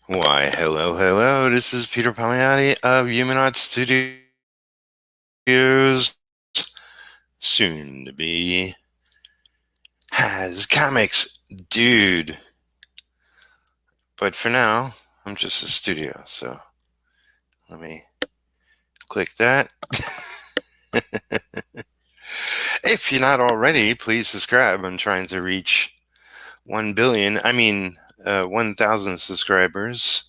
Why, hello, hello. This is Peter Palmiotti of Humanot Studios, soon to be Has Comics Dude. But for now, I'm just a studio, so let me click that. If you're not already, please subscribe. I'm trying to reach 1,000 subscribers.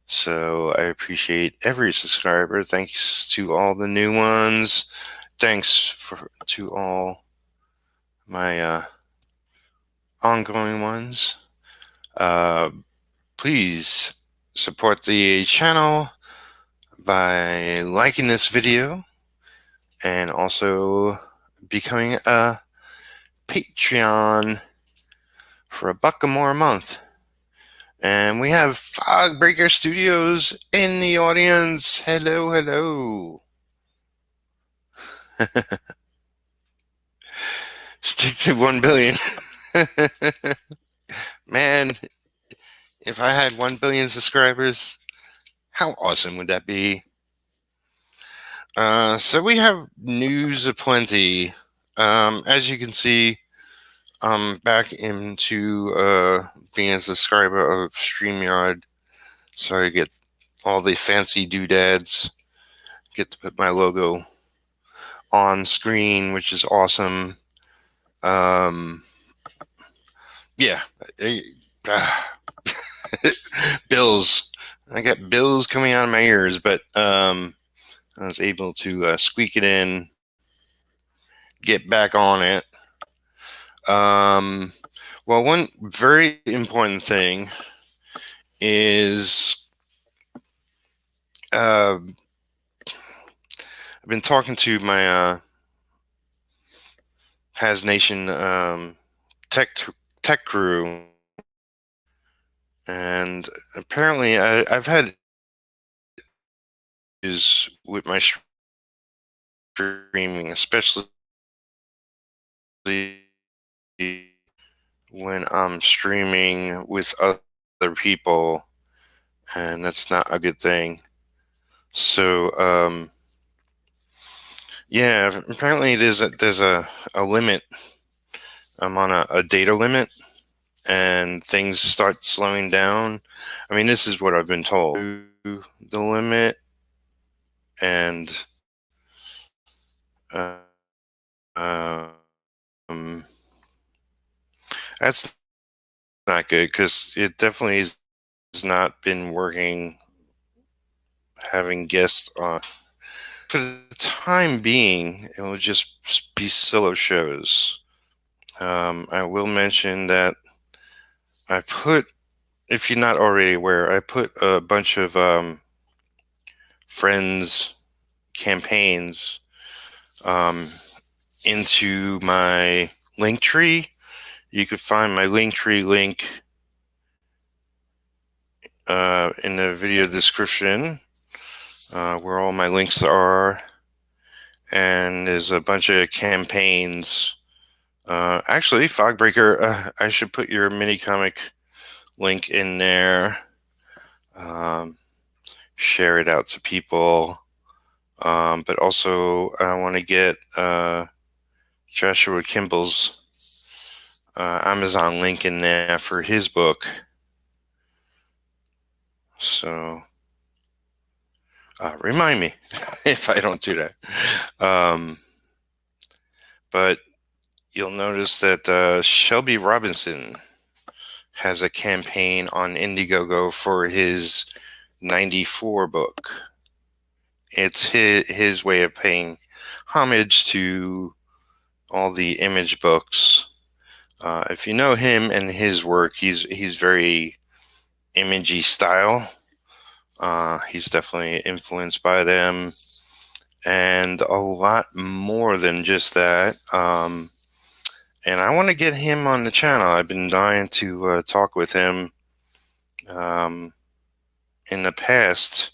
So I appreciate every subscriber. Thanks to all the new ones. Thanks to all my ongoing ones. Please support the channel by liking this video and also becoming a Patreon for $1 or more a month. And we have Fogbreaker Studios in the audience. Hello, hello. Stick to 1 billion. Man, if I had 1 billion subscribers, how awesome would that be? So we have news aplenty. As you can see, I'm back into being a subscriber of StreamYard. Sorry to get all the fancy doodads. Get to put my logo on screen, which is awesome. Yeah. Bills. I got bills coming out of my ears, but I was able to squeak it in, get back on it. Well, one very important thing is I've been talking to my Has Nation tech crew, and apparently I've had issues with my streaming, especially when I'm streaming with other people, and that's not a good thing. So yeah, apparently there's a limit. I'm on a data limit, and things start slowing down. I mean, this is what I've been told. The limit, and that's not good because it definitely has not been working. Having guests on for the time being, it will just be solo shows. I will mention that I put, if you're not already aware, I put a bunch of friends campaigns into my link tree. You could find my link tree link in the video description, where all my links are, and there's a bunch of campaigns. Actually, Fogbreaker, I should put your mini comic link in there. Share it out to people. But also, I want to get Joshua Kimball's Amazon link in there for his book. So, remind me if I don't do that. But you'll notice that Shelby Robinson has a campaign on Indiegogo for his 94 book. It's his way of paying homage to all the Image books. If you know him and his work, he's very imagey style. He's definitely influenced by them, and a lot more than just that. And I want to get him on the channel. I've been dying to talk with him. In the past,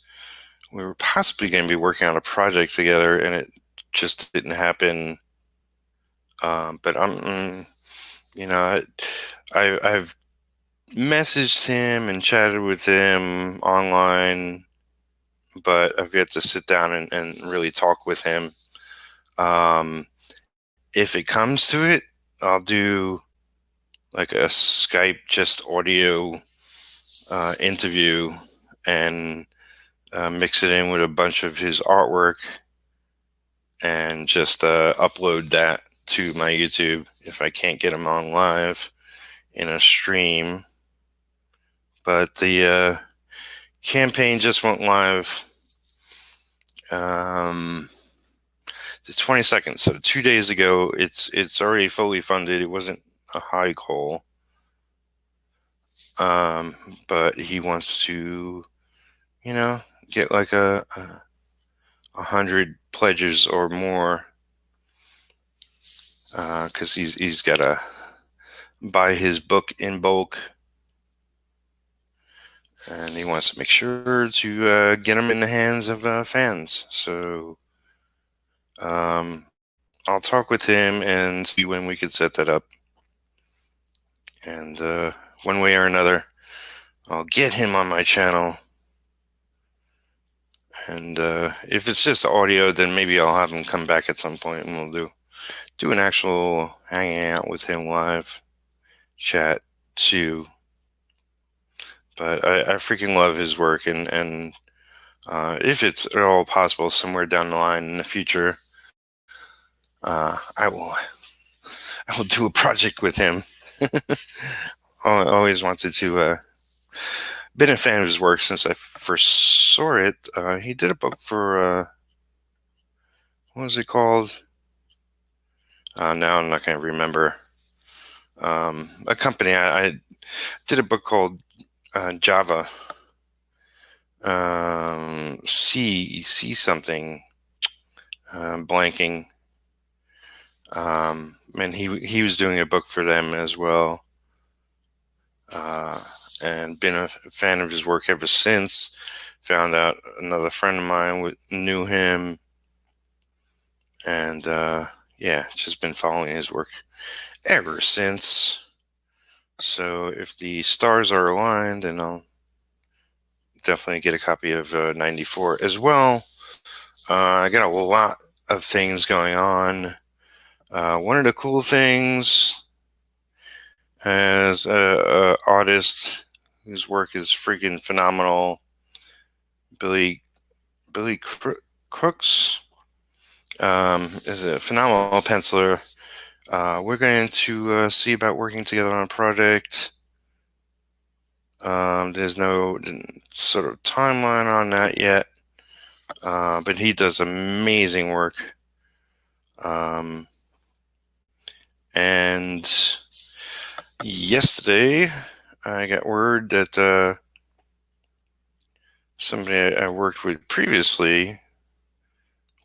we were possibly going to be working on a project together, and it just didn't happen. But I'm, I've messaged him and chatted with him online, but I've yet to sit down and really talk with him. Um, if it comes to it, I'll do like a Skype just audio interview and mix it in with a bunch of his artwork and just upload that to my YouTube if I can't get him on live in a stream. But the campaign just went live the 22nd, so 2 days ago. It's already fully funded. It wasn't a high goal, but he wants to, get like a 100 pledges or more, because he's got to buy his book in bulk, and he wants to make sure to get them in the hands of fans. So I'll talk with him and see when we could set that up. And one way or another, I'll get him on my channel. And if it's just audio, then maybe I'll have him come back at some point and we'll do an actual hanging out with him live chat too. But I freaking love his work, and if it's at all possible somewhere down the line in the future, I will do a project with him. I always wanted to. Been a fan of his work since I first saw it. He did a book for what was it called? Now I'm not going to remember. A company. I did a book called Java. C something. Blanking. And he was doing a book for them as well. And been a fan of his work ever since. Found out another friend of mine knew him, and just been following his work ever since. So if the stars are aligned, then I'll definitely get a copy of 94 as well. I got a lot of things going on. One of the cool things, as a artist whose work is freaking phenomenal, Billy Crooks is a phenomenal penciler. We're going to see about working together on a project. There's no sort of timeline on that yet, but he does amazing work. And yesterday, I got word that somebody I worked with previously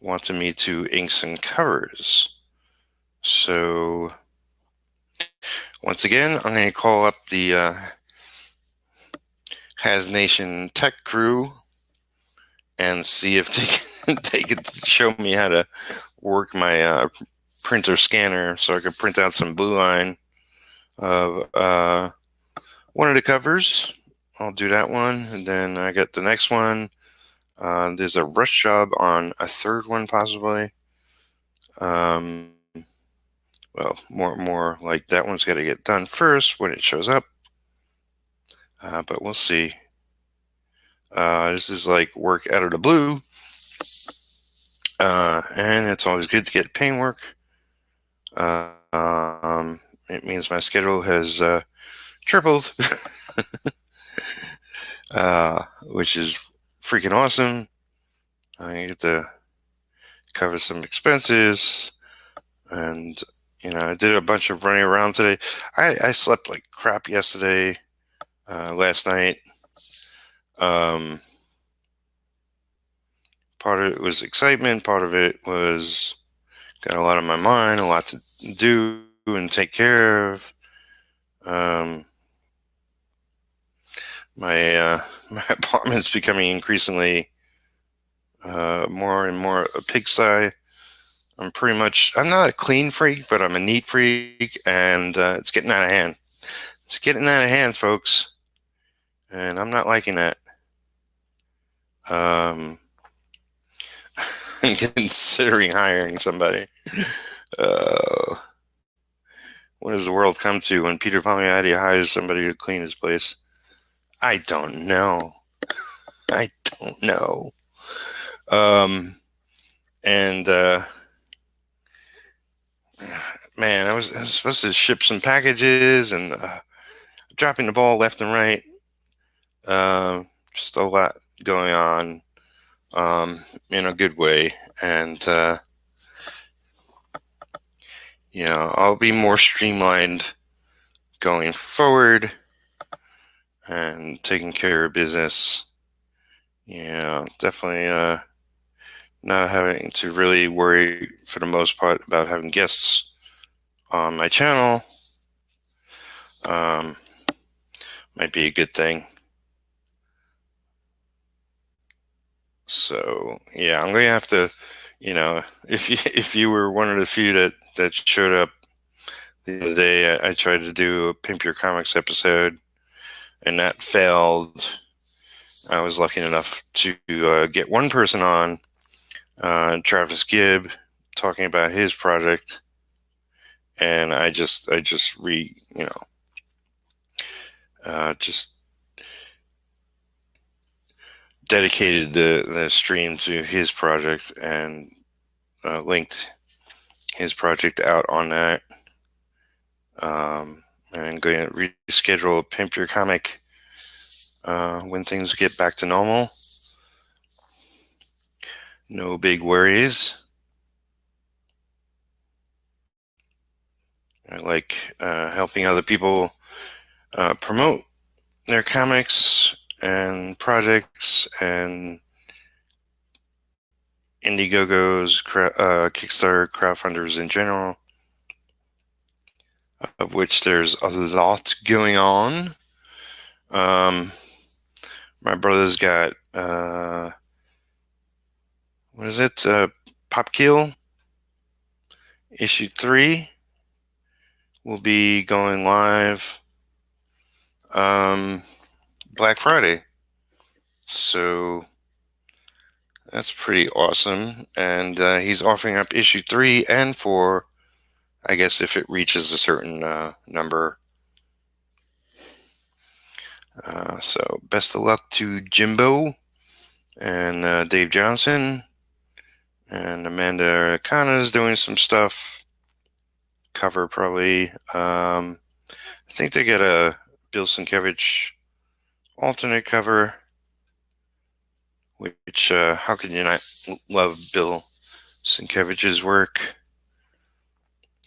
wanted me to ink some covers. So once again, I'm going to call up the Has Nation Tech crew and see if they could show me how to work my printer scanner so I could print out some blue line of one of the covers. I'll do that one, and then I got the next one. There's a rush job on a third one, possibly. Well, more like that one's got to get done first when it shows up. But we'll see. This is like work out of the blue. And it's always good to get paint work. It means my schedule has tripled, which is freaking awesome. I get to cover some expenses, and I did a bunch of running around today. I slept like crap yesterday, last night. Part of it was excitement. Part of it was got a lot on my mind, a lot to do and take care of. My apartment's becoming increasingly more and more a pigsty. I'm not a clean freak, but I'm a neat freak, and it's getting out of hand. It's getting out of hand, folks, and I'm not liking that. Considering hiring somebody. What does the world come to when Peter Palmiotti hires somebody to clean his place? I don't know. I don't know. And man, I was supposed to ship some packages and dropping the ball left and right. Just a lot going on, in a good way. And, I'll be more streamlined going forward and taking care of business. Definitely not having to really worry for the most part about having guests on my channel. Might be a good thing. So yeah, I'm gonna have to, if you were one of the few that showed up the other day, I tried to do a Pimp Your Comics episode, and that failed. I was lucky enough to get one person on, Travis Gibb, talking about his project, and I just just dedicated the stream to his project and linked his project out on that. And I'm going to reschedule Pimp Your Comic when things get back to normal. No big worries. I like helping other people promote their comics and projects and Indiegogos, Kickstarter crowdfunders in general, of which there's a lot going on. My brother's got what is it? Popkill issue 3 will be going live Black Friday. So that's pretty awesome. And he's offering up issue 3 and 4, I guess, if it reaches a certain number. So best of luck to Jimbo and Dave Johnson. And Amanda Khanna is doing some stuff. Cover probably. I think they get a Bill Sienkiewicz alternate cover, which how can you not love Bill Sienkiewicz's work?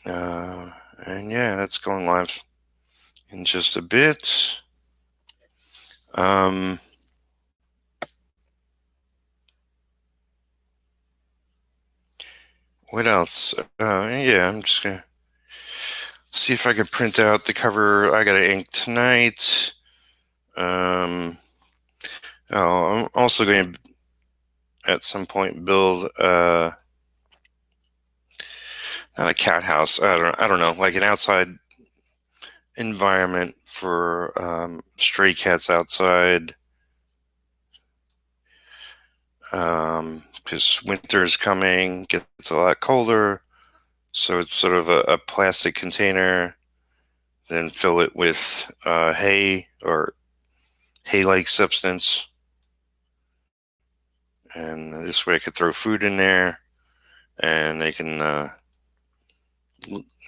And yeah, that's going live in just a bit. What else? Yeah, I'm just gonna see if I can print out the cover. I gotta ink tonight. I'm also going to at some point build not a cat house. I don't know, like an outside environment for stray cats outside. Because winter is coming, gets a lot colder, so it's sort of a plastic container, then fill it with hay or hay-like substance, and this way I could throw food in there, and they can,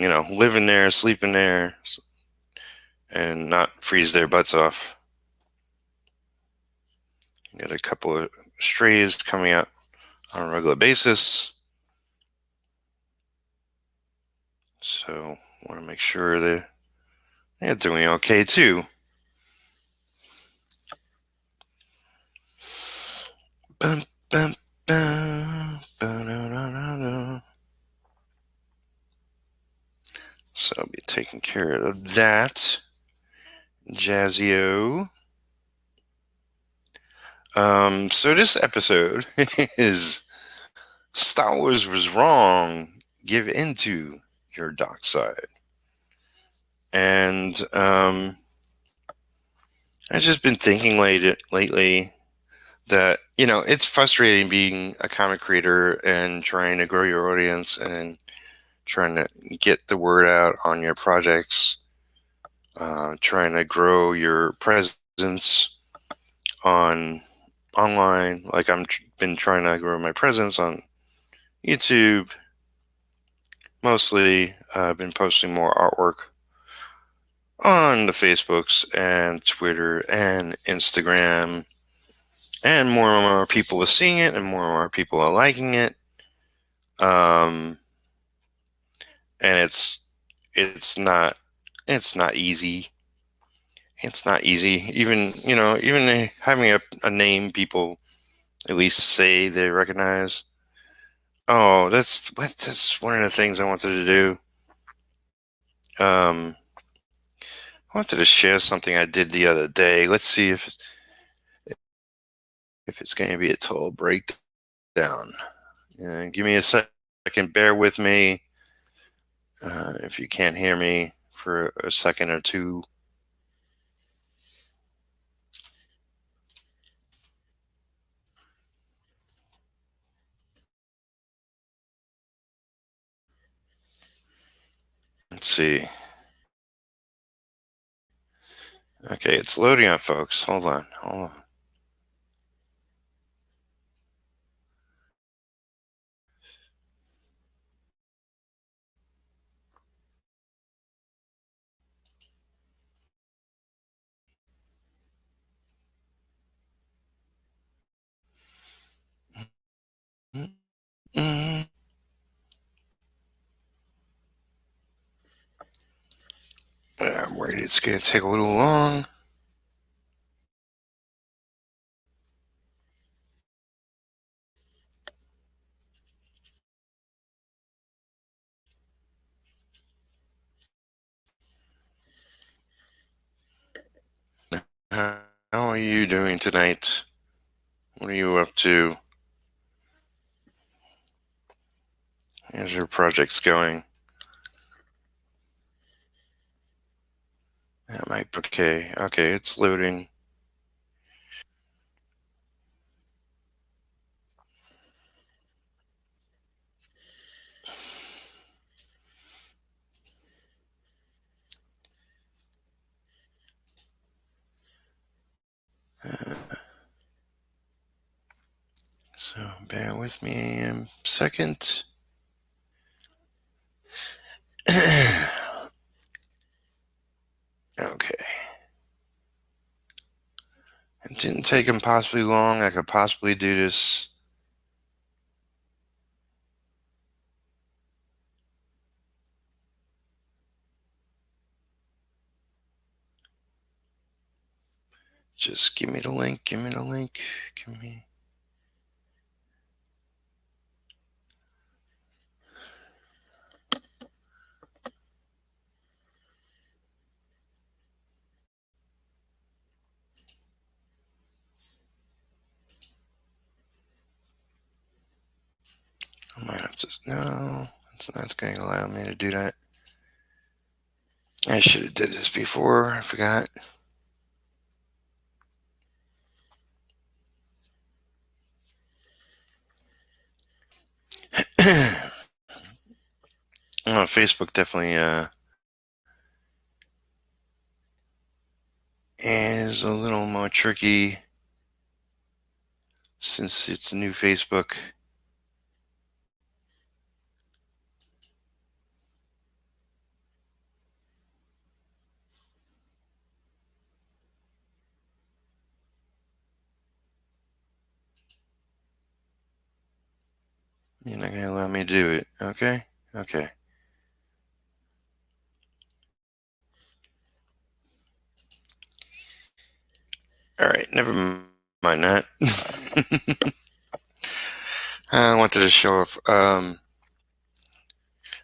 live in there, sleep in there, and not freeze their butts off. Got a couple of strays coming out on a regular basis, so want to make sure they're doing okay too. Bum, bum, bum, so I'll be taking care of that. Jazzio. So this episode is Star Wars was wrong. Give into your dark side. And I've just been thinking lately that, it's frustrating being a comic creator and trying to grow your audience and trying to get the word out on your projects, trying to grow your presence on online. Like been trying to grow my presence on YouTube. Mostly, I've been posting more artwork on the Facebooks and Twitter and Instagram, and more people are seeing it, and more people are liking it. Um, and it's not easy. It's not easy. Even having a name people at least say they recognize. Oh, that's one of the things I wanted to do. I wanted to share something I did the other day. Let's see if it's going to be a total breakdown. Give me a second. Bear with me if you can't hear me for a second or two. Let's see. Okay, it's loading up, folks. Hold on. Mm-hmm. I'm worried it's going to take a little long. How are you doing tonight? What are you up to? How's your projects going? That might be okay. Okay, it's loading. So bear with me a second. Okay. It didn't take impossibly long. I could possibly do this. Just give me the link. Give me the link. Give me. I might have to. No, it's not going to allow me to do that. I should have did this before. I forgot. Facebook definitely is a little more tricky since it's new Facebook. You're not going to allow me to do it. Okay? Okay. All right. Never mind that. I wanted to show off.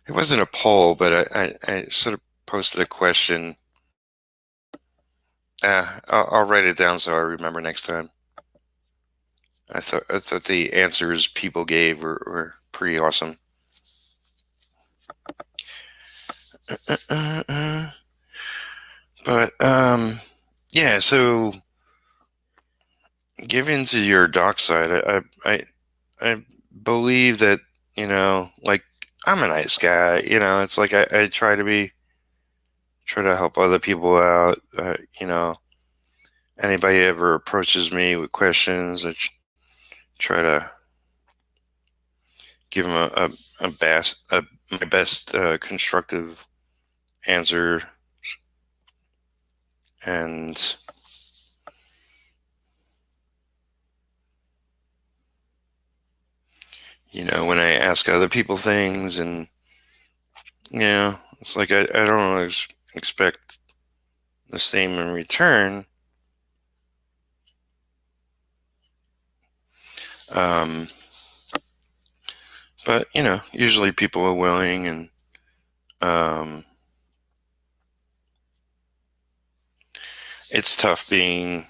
It wasn't a poll, but I sort of posted a question. I'll write it down so I remember next time. I thought the answers people gave were pretty awesome. But Yeah, so give into your dark side. I believe that, like, I'm a nice guy. It's like I try to help other people out. Anybody ever approaches me with questions, try to give them my best constructive answer. And when I ask other people things, and it's like I don't expect the same in return. Um, but usually people are willing, and um, it's tough being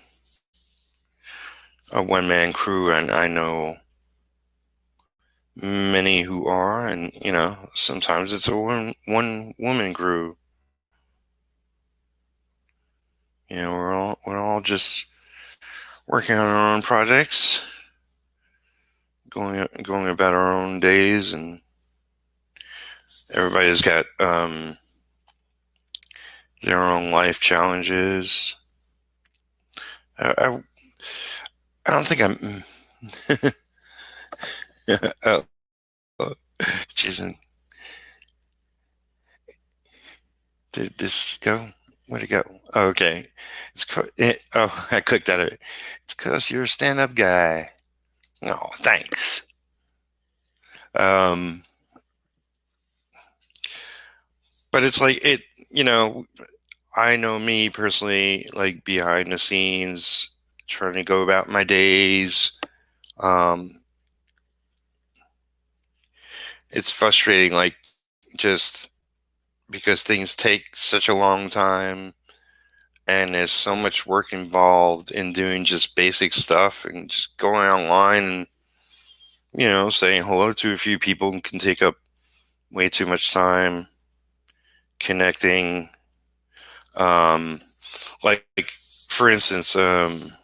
a one-man crew, and I know many who are, and sometimes it's a one woman crew. We're all just working on our own projects, going about our own days, and everybody's got their own life challenges. I I don't think I'm. Oh, jeez, did this go? Where'd it go? Oh, okay, I clicked out of it. It's because you're a stand-up guy. Oh, thanks. Um, but it's like it. You know, I know me personally, like behind the scenes, trying to go about my days. Um, it's frustrating, like just because things take such a long time, and there's so much work involved in doing just basic stuff, and just going online and saying hello to a few people can take up way too much time connecting. Um, like for instance, with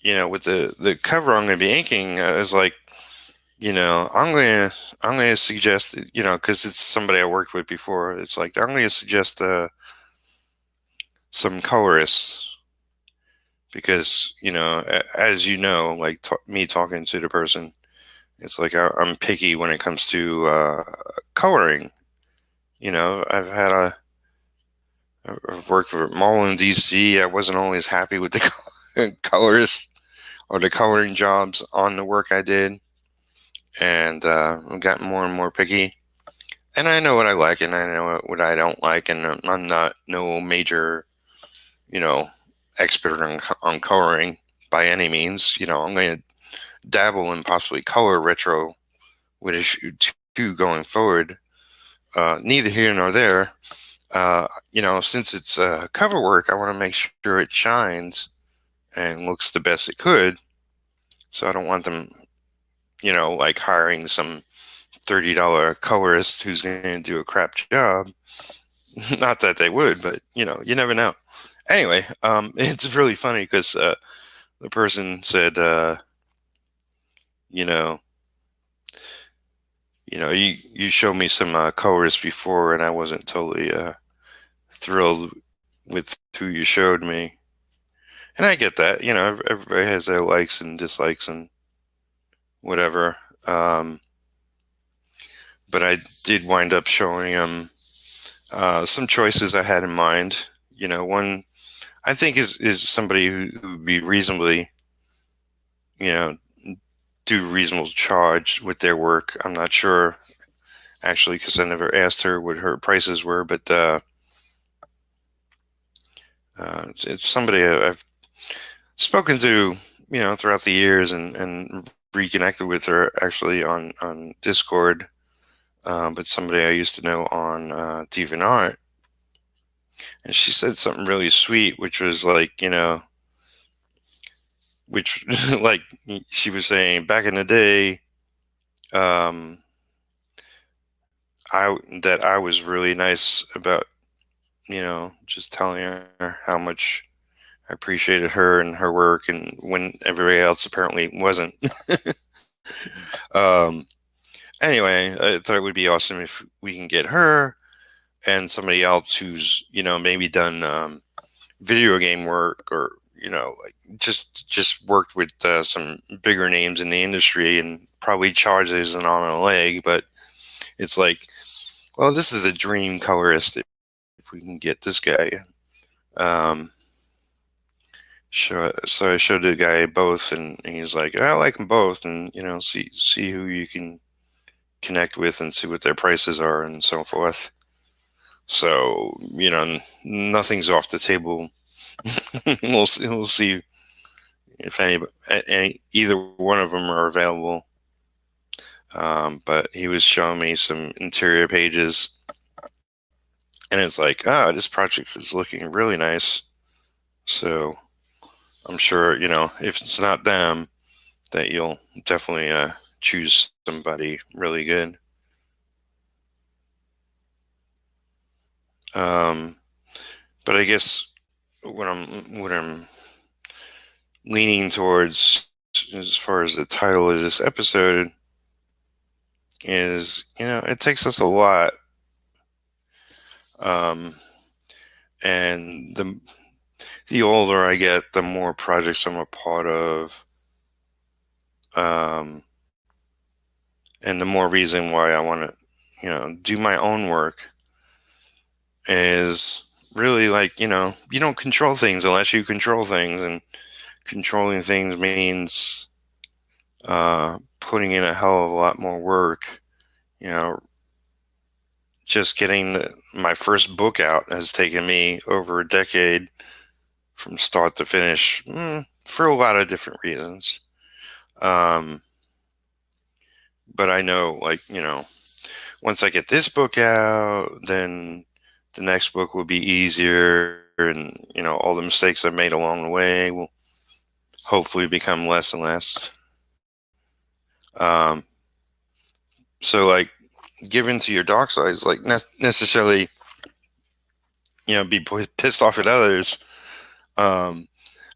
the cover I'm going to be inking, is like, I'm going to suggest, because it's somebody I worked with before. It's like I'm going to suggest some colorists, because as like me talking to the person, it's like I'm picky when it comes to coloring. I've worked for Mall in DC. I wasn't always happy with the colorist or the coloring jobs on the work I did, and I've gotten more and more picky. And I know what I like, and I know what I don't like, and I'm not no major, you know, expert on coloring by any means. I'm going to dabble and possibly color retro with issue two going forward. Neither here nor there. Since it's cover work, I want to make sure it shines and looks the best it could. So I don't want them, like hiring some $30 colorist who's going to do a crap job. Not that they would, but you never know. Anyway, it's really funny because the person said, you know, you showed me some colorists before, and I wasn't totally thrilled with who you showed me. And I get that. Everybody has their likes and dislikes and whatever. But I did wind up showing him some choices I had in mind. One I think is somebody who would be reasonably, you know, do reasonable charge with their work. I'm not sure actually, because I never asked her what her prices were, but it's somebody I've spoken to, throughout the years, and reconnected with her actually on Discord. But somebody I used to know on DeviantArt, and she said something really sweet, which was like, which like she was saying back in the day, um, I was really nice about just telling her how much I appreciated her and her work, and when everybody else apparently wasn't. um, anyway, I thought it would be awesome if we can get her and somebody else who's maybe done video game work, or like just worked with some bigger names in the industry and probably charges an arm and a leg. But it's like, well, this is a dream colorist if we can get this guy. Um, so I showed the guy both, and he's like, I like them both, and see who you can connect with and see what their prices are and so forth. So nothing's off the table. We'll see if either one of them are available. But he was showing me some interior pages, and it's like, this project is looking really nice. So I'm sure, if it's not them, that you'll definitely choose somebody really good. But I guess what I'm leaning towards, as far as the title of this episode, is it takes us a lot, and the older I get, the more projects I'm a part of, and the more reason why I want to do my own work is really like, you don't control things unless you control things, and controlling things means putting in a hell of a lot more work. Just getting my first book out has taken me over a decade from start to finish, for a lot of different reasons. But I know, like, once I get this book out, then the next book will be easier, and all the mistakes I've made along the way will hopefully become less and less. So, like, giving to your dark side is like necessarily, be pissed off at others, and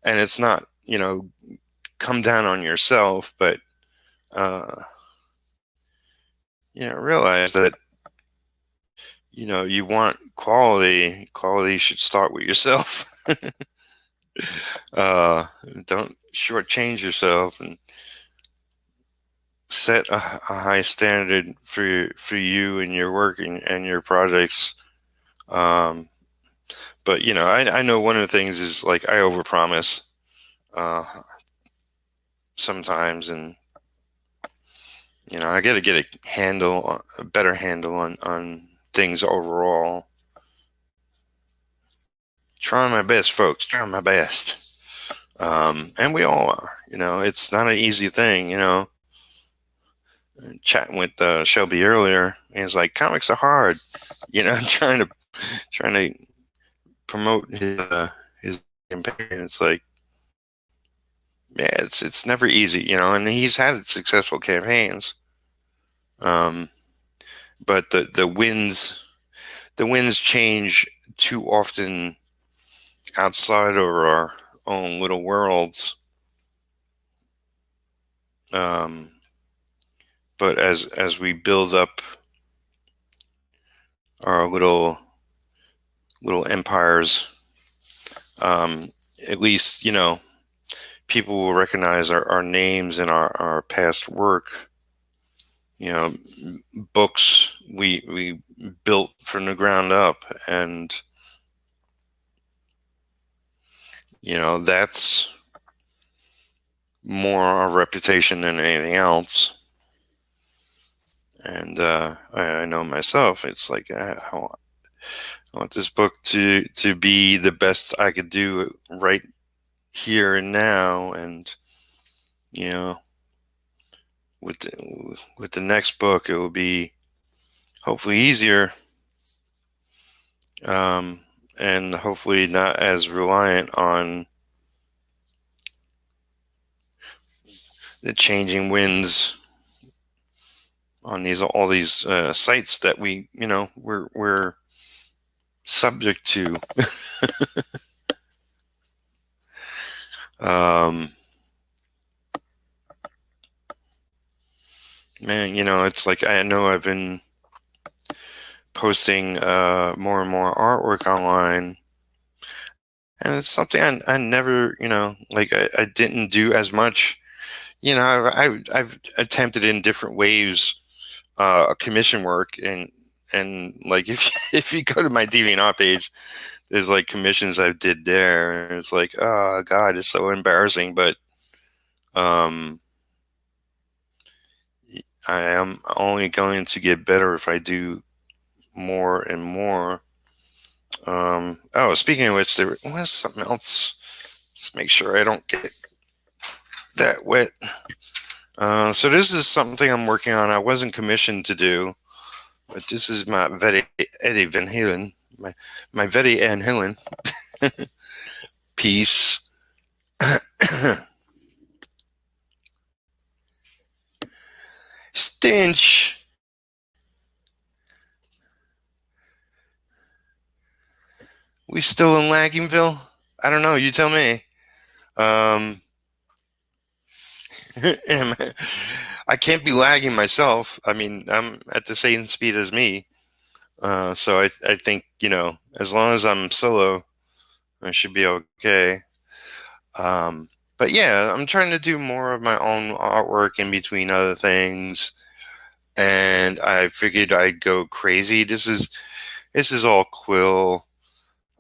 it's not, come down on yourself, but realize that you want quality. Quality should start with yourself. Don't shortchange yourself, and set a high standard for you and your work and your projects. But I know one of the things is, like, I overpromise sometimes, and I got to get a better handle on things overall. Trying my best, folks. Trying my best. And we all are. It's not an easy thing. Chatting with Shelby earlier, and he's like, comics are hard. trying to promote his campaign. It's like, yeah, it's never easy. And he's had successful campaigns. But the winds change too often outside of our own little worlds. But as we build up our little empires, at least people will recognize our names and our past work. Books we built from the ground up, and that's more our reputation than anything else. And I know myself, it's like, I want this book to be the best I could do right here and now. And with the next book, it will be hopefully easier, and hopefully not as reliant on the changing winds on all these sites that we're subject to. um, Man, it's like I know I've been posting more and more artwork online, and it's something I never, like I didn't do as much. I've attempted in different waves commission work, and like if you go to my DeviantArt page, there's like commissions I did there, and it's like, oh God, it's so embarrassing, but um, I am only going to get better if I do more and more. Oh, speaking of which, there was something else. Let's make sure I don't get that wet. So this is something I'm working on. I wasn't commissioned to do, but this is my Very Eddie Van Halen, my Very Van Halen piece. Stench. We still in Laggingville? I don't know. You tell me. Um, I can't be lagging myself. I mean, I'm at the same speed as me. So I think, as long as I'm solo, I should be okay. But yeah, I'm trying to do more of my own artwork in between other things. And I figured I'd go crazy. This is all quill.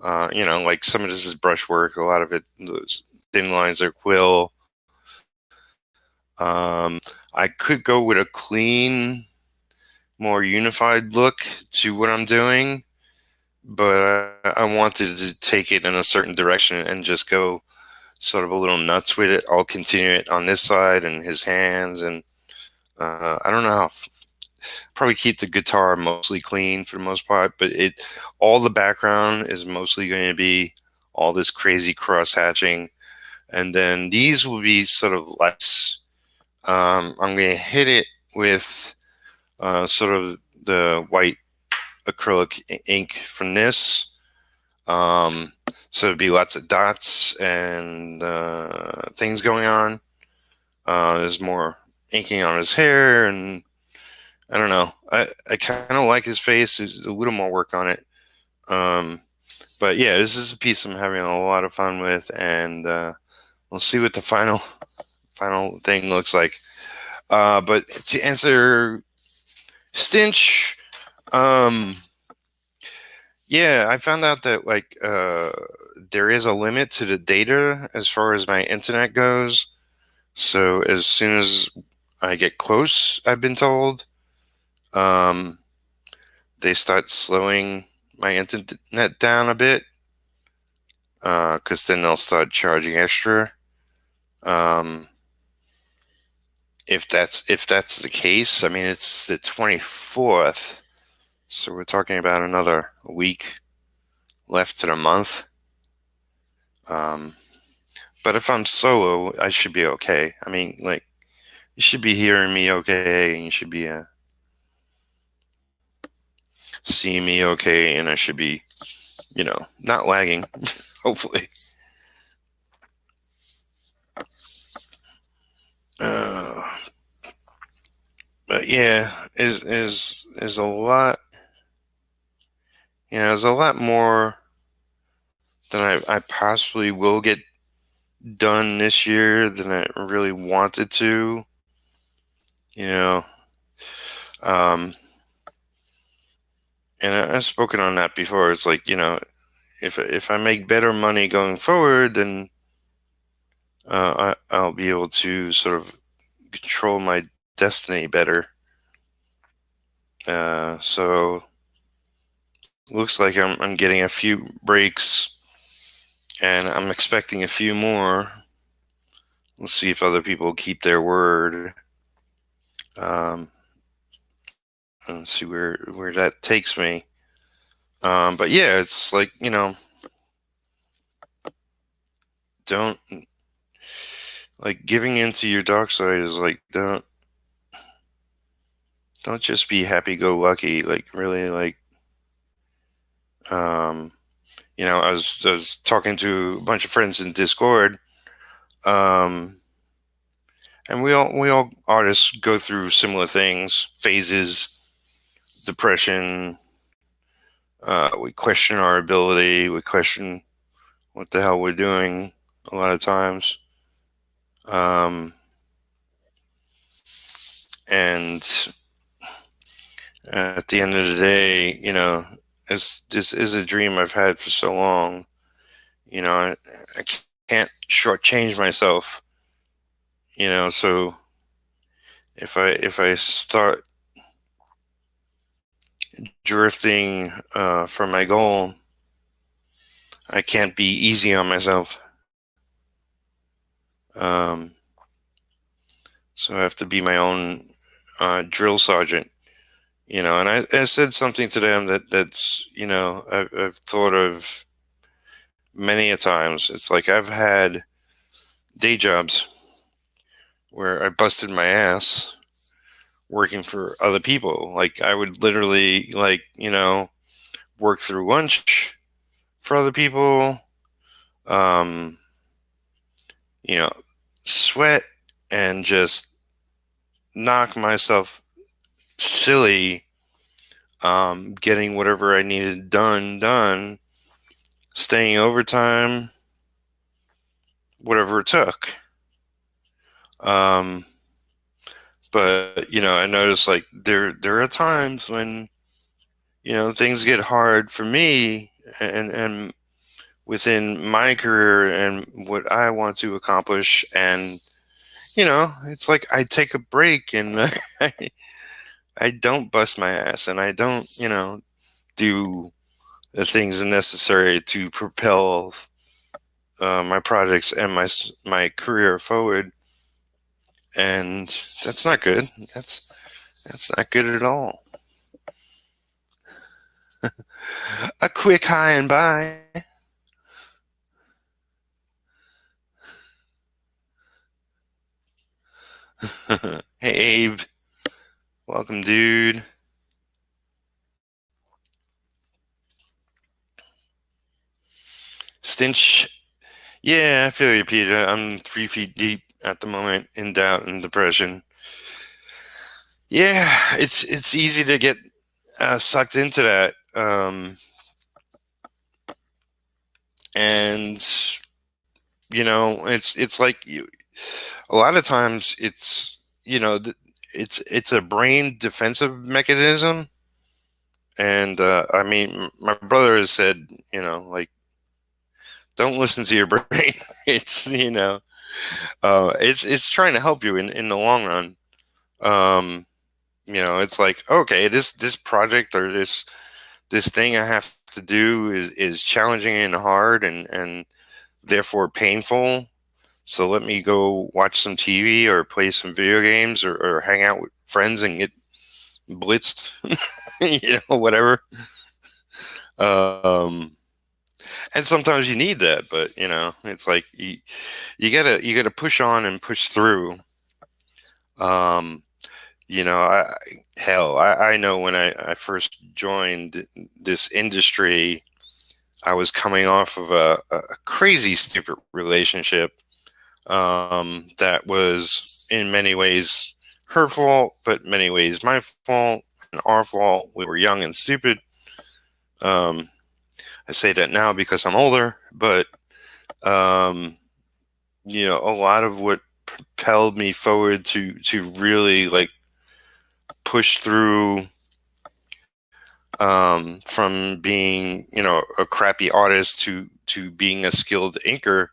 Like some of this is brushwork. A lot of it, those thin lines are quill. I could go with a clean, more unified look to what I'm doing, but I wanted to take it in a certain direction and just go sort of a little nuts with it. I'll continue it on this side and his hands, and I don't know how. Probably keep the guitar mostly clean for the most part, but all the background is mostly going to be all this crazy cross hatching, and then these will be sort of less. I'm going to hit it with sort of the white acrylic ink from this. So it'd be lots of dots and things going on. There's more inking on his hair, and I don't know. I kind of like his face. There's a little more work on it. But yeah, this is a piece I'm having a lot of fun with, and we'll see what the final thing looks like. But to answer Stinch, yeah, I found out that like there is a limit to the data as far as my internet goes. So as soon as I get close, I've been told, they start slowing my internet down a bit, because then they'll start charging extra. If that's the case, I mean it's the 24th, so we're talking about another week left to the month. But if I'm solo, I should be okay. I mean, like, you should be hearing me okay, and you should be seeing me okay, and I should be, not lagging, hopefully. But yeah, is a lot. There's a lot more than I possibly will get done this year than I really wanted to. You know, um, and I've spoken on that before. It's like, if I make better money going forward, then I'll be able to sort of control my destiny better. So looks like I'm getting a few breaks, and I'm expecting a few more. Let's see if other people keep their word. And see where that takes me. But yeah, it's like, don't, like, giving into your dark side is like, don't just be happy go lucky. Like, really, like, Um, I was talking to a bunch of friends in Discord, um, and we all artists go through similar things, phases, depression. We question our ability. We question what the hell we're doing a lot of times. Um, and at the end of the day, this is a dream I've had for so long. I can't shortchange myself. So if I start drifting from my goal, I can't be easy on myself. Um, so I have to be my own drill sergeant. And I said something to them that's I've thought of many a times. It's like I've had day jobs where I busted my ass working for other people. Like I would literally work through lunch for other people. Um, you know, Sweat and just knock myself silly, getting whatever I needed done, staying overtime, whatever it took. Um, but I noticed like there are times when things get hard for me, and within my career and what I want to accomplish, and it's like I take a break and I don't bust my ass, and I don't do the things necessary to propel my projects and my career forward, and that's not good. That's not good at all. A quick hi and bye. Hey Abe, welcome, dude. Stinch. Yeah, I feel you, Peter. I'm 3 feet deep at the moment in doubt and depression. Yeah, it's easy to get sucked into that, and it's like a lot of times it's a brain defensive mechanism, and I mean, my brother has said, like, don't listen to your brain. It's it's trying to help you in the long run. Um, it's like, okay, this project or this thing I have to do is challenging and hard, and therefore painful. So let me go watch some TV or play some video games, or hang out with friends and get blitzed, whatever. Um, and sometimes you need that, but it's like you gotta push on and push through. Um, I hell, I know when I first joined this industry, I was coming off of a crazy stupid relationship, that was in many ways her fault, but many ways my fault and our fault. We were young and stupid. Um, I say that now because I'm older, but um, a lot of what propelled me forward to really like push through, from being a crappy artist to being a skilled inker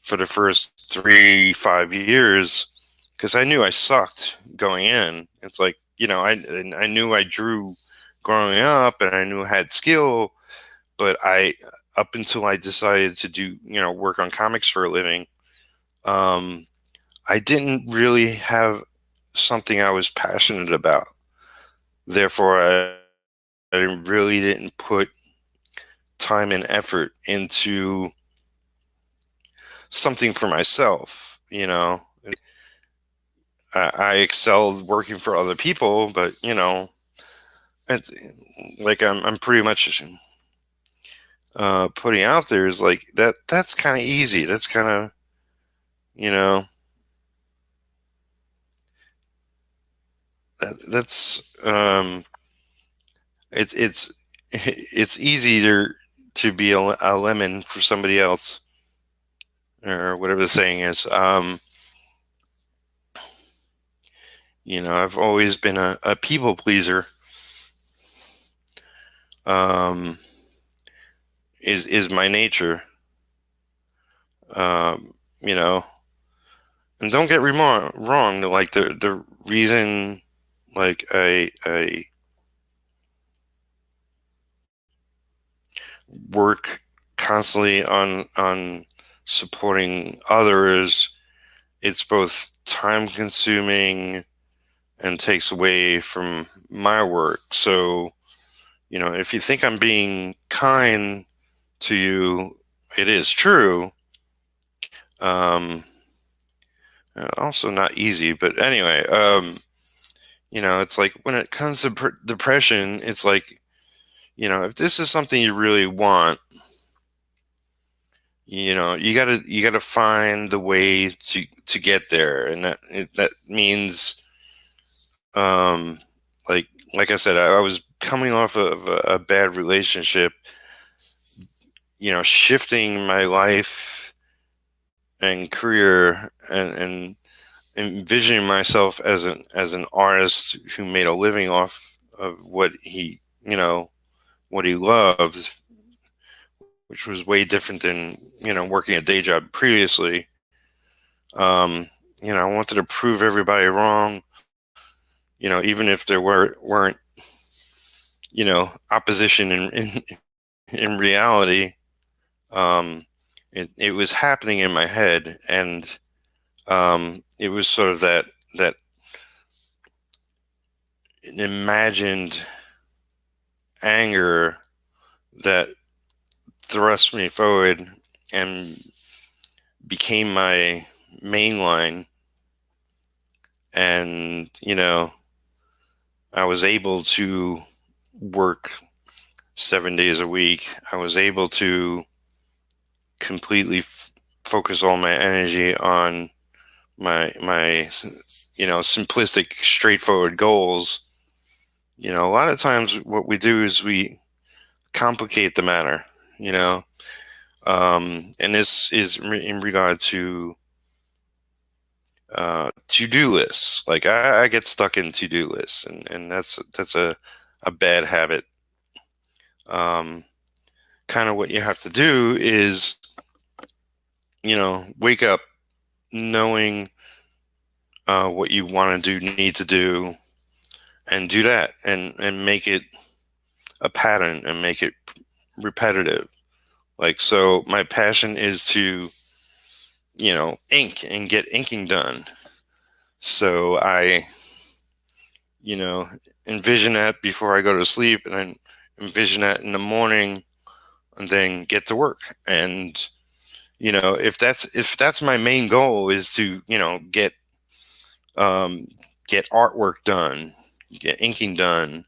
for the first 3-5 years, because I knew I sucked going in. It's like I knew I drew growing up, and I knew I had skill, but I up until I decided to do work on comics for a living, um, I didn't really have something I was passionate about. Therefore, I really didn't put time and effort into something for myself. I excelled working for other people, but it's like I'm pretty much putting out there is like that's kind of easy. That's kind of, you know, that's it's it's easier to be a lemon for somebody else, or whatever the saying is. I've always been a people pleaser. Um, is my nature. Um, you know, and don't get me wrong. Like the reason, like I work constantly on supporting others. It's both time consuming and takes away from my work. So, if you think I'm being kind to you, it is true. Um, Also not easy, but anyway, it's like when it comes to depression, it's like, if this is something you really want, you gotta find the way to get there, and that means, um, like I said, I was coming off of a bad relationship, shifting my life and career, and envisioning myself as an artist who made a living off of what he loved, which was way different than working a day job previously. I wanted to prove everybody wrong, even if there weren't opposition in reality. It was happening in my head, and it was sort of that imagined anger that thrust me forward and became my main line. And I was able to work 7 days a week. I was able to completely focus all my energy on my simplistic, straightforward goals. A lot of times what we do is we complicate the matter. And this is in regard to to-do lists. Like I get stuck in to-do lists, and that's a bad habit. Kind of what you have to do is, wake up knowing what you want to do, need to do, and do that, and make it a pattern, and make it repetitive. Like, so my passion is to, ink and get inking done. So I, envision that before I go to sleep, and then envision that in the morning, and then get to work. And, if that's my main goal, is to, um, get artwork done, get inking done,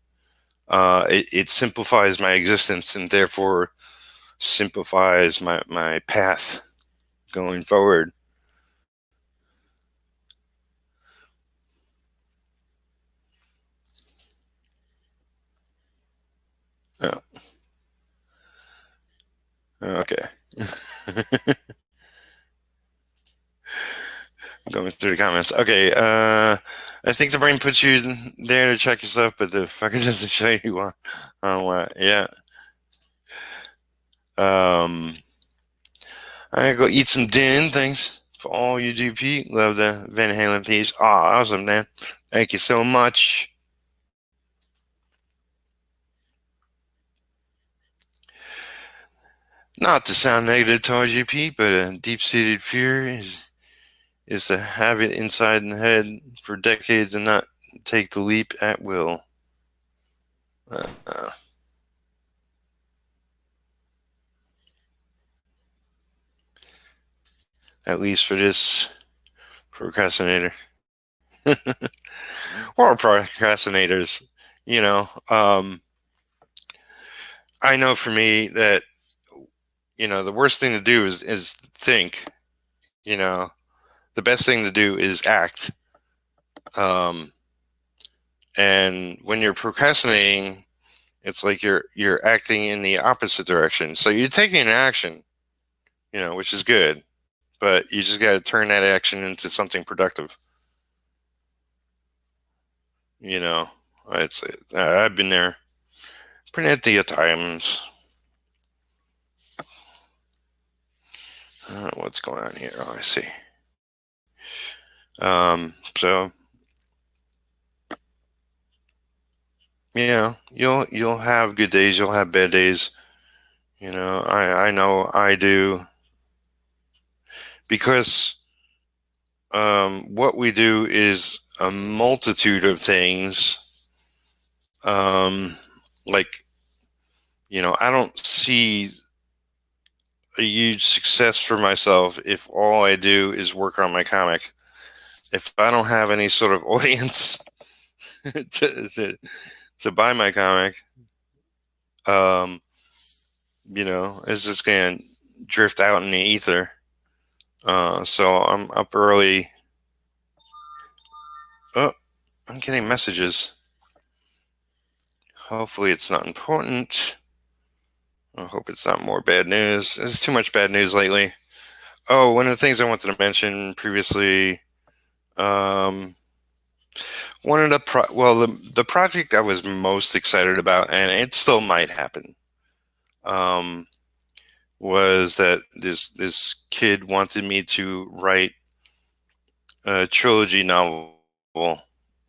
it simplifies my existence, and therefore simplifies my path going forward. Oh, okay. Going through the comments. Okay, I think the brain puts you there to check yourself, but the fucker doesn't show you on what. Yeah. Um, I gotta go eat some din. Thanks for all you do, Pete. Love the Van Halen piece. Oh, awesome, man. Thank you so much. Not to sound negative towards you, Pete, but a deep-seated fear is to have it inside the head for decades and not take the leap at will. Uh, uh, at least for this procrastinator. Or procrastinators, you know. I know for me that the worst thing to do is think. The best thing to do is act. And when you're procrastinating, it's like you're acting in the opposite direction. So you're taking an action, which is good, but you just got to turn that action into something productive. I've been there plenty of times. What's going on here? Oh, I see. So you'll have good days, you'll have bad days. I know I do, because what we do is a multitude of things. Like, I don't see a huge success for myself if all I do is work on my comic. If I don't have any sort of audience to buy my comic, it's just going to drift out in the ether. So I'm up early. Oh, I'm getting messages. Hopefully it's not important. I hope it's not more bad news. There's too much bad news lately. Oh, one of the things I wanted to mention previously, one of the project I was most excited about, and it still might happen, was that this kid wanted me to write a trilogy novel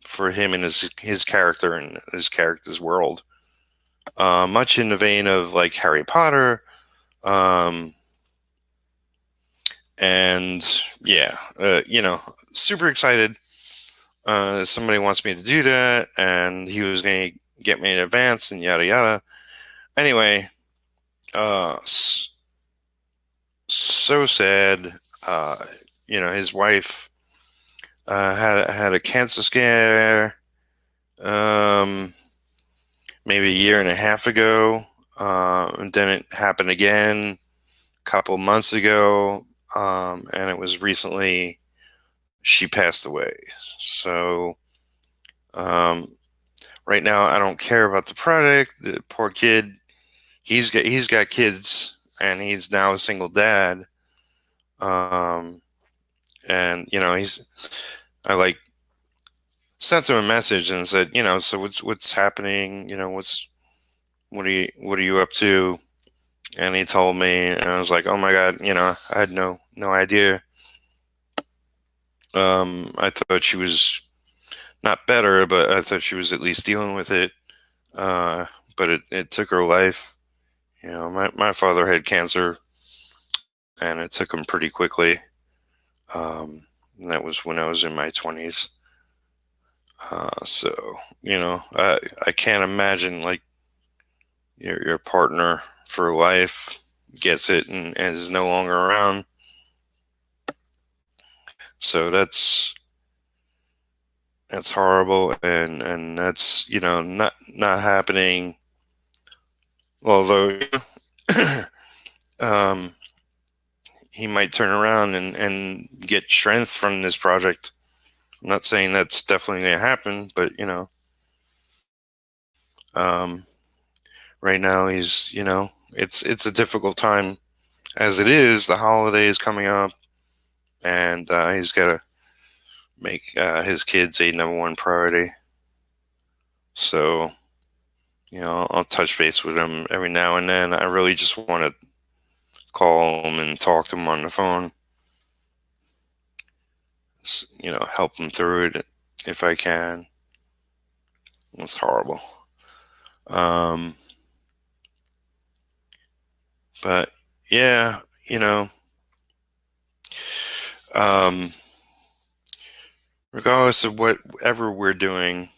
for him and his character and his character's world, much in the vein of like Harry Potter, and yeah, super excited. Somebody wants me to do that, and he was going to get me in advance and yada yada. Anyway, so sad. His wife had a cancer scare, maybe a year and a half ago, and then it happened again a couple months ago, and it was recently she passed away. So right now I don't care about the project. The poor kid, he's got kids, and he's now a single dad. And I like sent him a message and said, so what's happening? What are you up to? And he told me, and I was like, oh my God, I had no idea. I thought she was not better, but I thought she was at least dealing with it. But it took her life. My father had cancer, and it took him pretty quickly. And that was when I was in my 20s. So, I can't imagine like your partner for life gets it and is no longer around. So that's horrible, and that's not happening. Although he might turn around and get strength from this project. I'm not saying that's definitely going to happen, but right now he's it's a difficult time as it is. The holiday is coming up, and he's got to make his kids a number one priority. So I'll touch base with him every now and then. I really just want to call him and talk to him on the phone. Help him through it if I can. It's horrible. But yeah, regardless of whatever we're doing,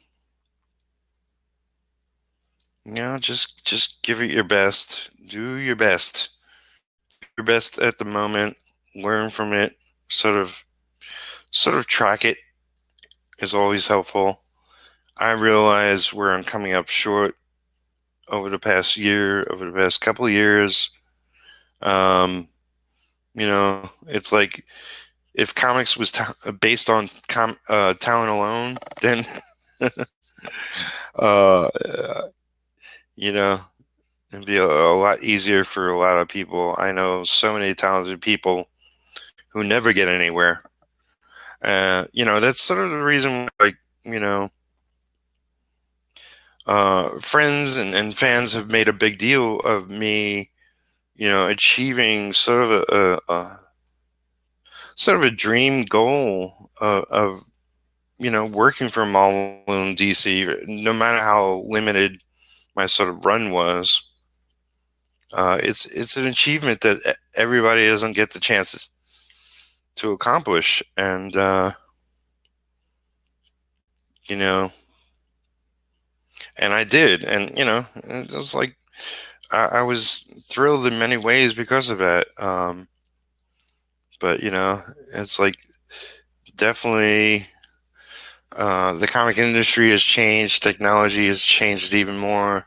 just give it your best. Do your best. Do your best at the moment. Learn from it. Sort of track it is always helpful. I realize where I'm coming up short over the past year, over the past couple of years. It's like if comics was based on talent alone, then uh, you know, it'd be a lot easier for a lot of people. I know so many talented people who never get anywhere. That's sort of the reason, like, you know, friends and fans have made a big deal of me, achieving sort of a dream goal of working for Marvel and DC, no matter how limited my sort of run was. It's an achievement that everybody doesn't get the chances to accomplish, and you know, and I did, and it was like I was thrilled in many ways because of that. But it's like definitely the comic industry has changed, technology has changed even more,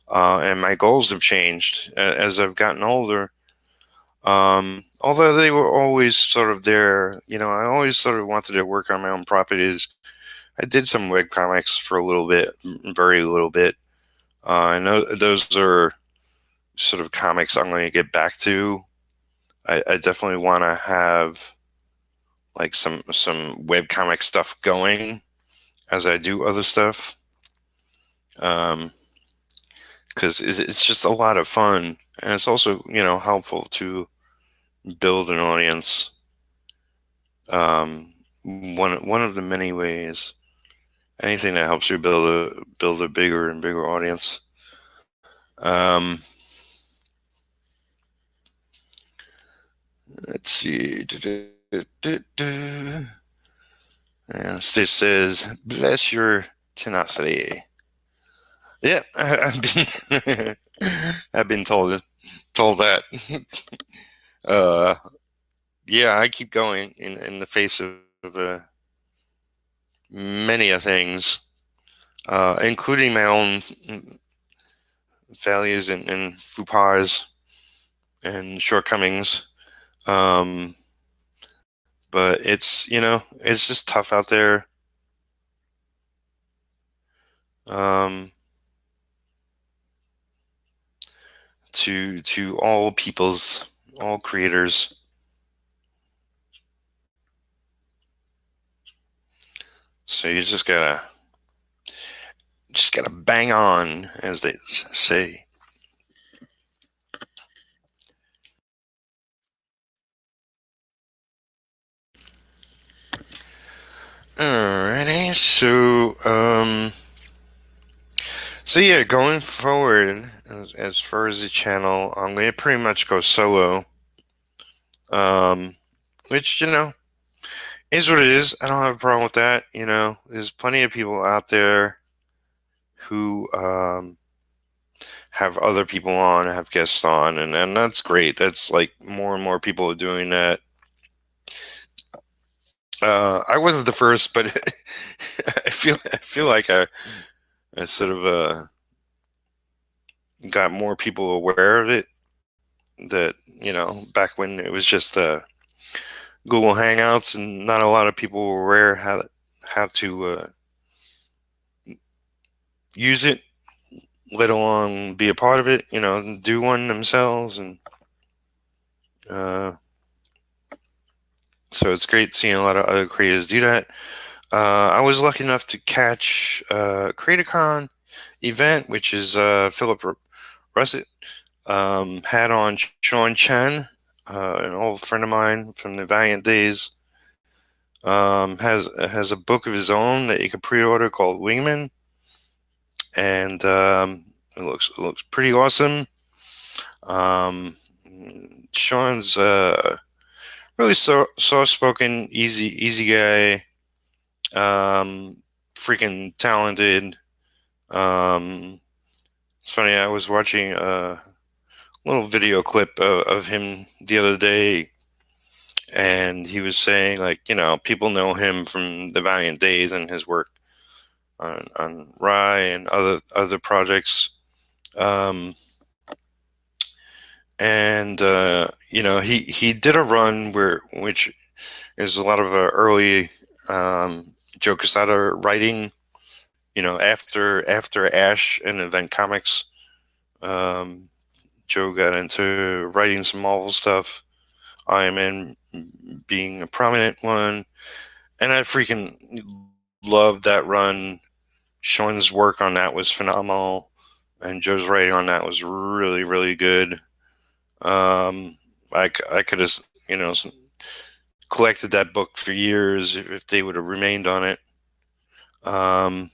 and my goals have changed as I've gotten older. Although they were always sort of there, I always sort of wanted to work on my own properties. I did some web comics for a little bit, very little bit. I know those are sort of comics I'm going to get back to. I definitely want to have like some web comic stuff going as I do other stuff. Because it's just a lot of fun, and it's also helpful to build an audience. One of the many ways, anything that helps you build a bigger and bigger audience. Um, let's see. And Stitch says, "Bless your tenacity." Yeah, I've been I've been told that. uh, yeah, I keep going in the face of many of things, including my own failures and faux pas and shortcomings. Um, but it's just tough out there. Um, to all peoples, all creators. So you just gotta bang on, as they say. Alrighty, so yeah, going forward, as far as the channel, I'm gonna pretty much go solo. Which is what it is. I don't have a problem with that. There's plenty of people out there who have other people on, have guests on, and that's great. That's like more and more people are doing that. I wasn't the first, but I feel like I sort of got more people aware of it. That back when it was just Google Hangouts, and not a lot of people were aware how to use it, let alone be a part of it. Do one themselves, and uh, so it's great seeing a lot of other creators do that. I was lucky enough to catch CreatorCon event, which is Philip Russet had on Sean Chen, an old friend of mine from the Valiant days. Has a book of his own that you can pre-order called Wingman, and it looks pretty awesome. Sean's really soft-spoken, easy guy, freaking talented. It's funny. I was watching a little video clip of him the other day, and he was saying, like, people know him from the Valiant days and his work on Rye and other projects. Um, and he did a run which is a lot of early Joe Quesada writing. After Ash and Event Comics, um, Joe got into writing some Marvel stuff. Iron Man being a prominent one, and I freaking loved that run. Sean's work on that was phenomenal, and Joe's writing on that was really, really good. Um, I could have, collected that book for years if they would have remained on it. Um,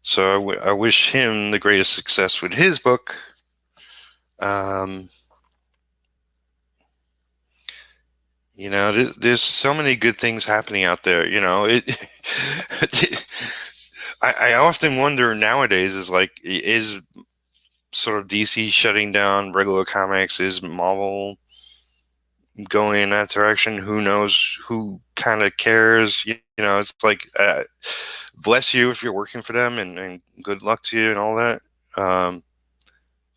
so I wish him the greatest success with his book. Um, there's so many good things happening out there. I often wonder nowadays is sort of DC shutting down regular comics? Is Marvel going in that direction? Who knows? Who kind of cares? It's like, bless you if you're working for them, and good luck to you and all that.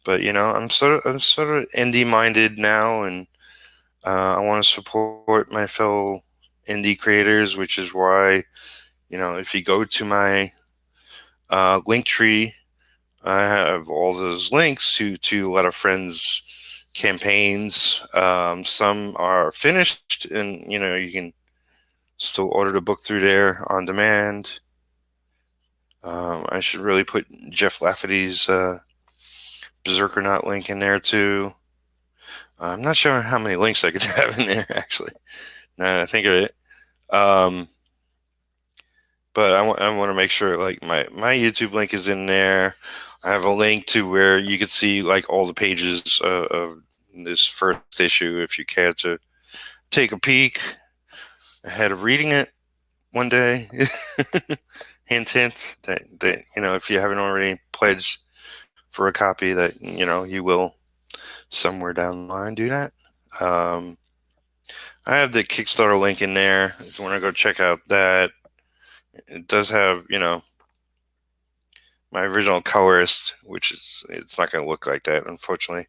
But I'm sort of indie minded now, and I want to support my fellow indie creators, which is why, if you go to my link tree, I have all those links to a lot of friends' campaigns. Some are finished, and you can still order the book through there on demand. I should really put Jeff Lafferty's Berserkernaut link in there too. I'm not sure how many links I could have in there actually. Now that I think of it. Um, but I want to make sure like my YouTube link is in there. I have a link to where you could see like all the pages of this first issue if you care to take a peek ahead of reading it one day. Hint, hint that if you haven't already pledged for a copy, that you will somewhere down the line do that. I have the Kickstarter link in there if you want to go check out that. It does have my original colorist, which it's not going to look like that, unfortunately.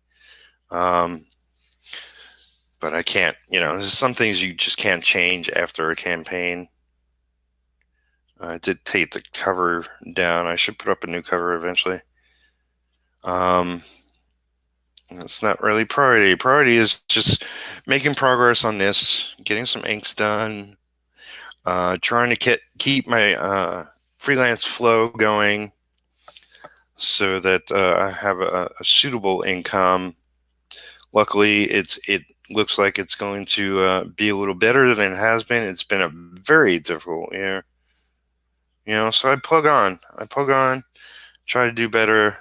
Um, but I can't, there's some things you just can't change after a campaign. I did take the cover down. I should put up a new cover eventually. It's not really priority. Priority is just making progress on this, getting some inks done, trying to keep my freelance flow going so that I have a suitable income. Luckily, it looks like it's going to be a little better than it has been. It's been a very difficult year. So I plug on, try to do better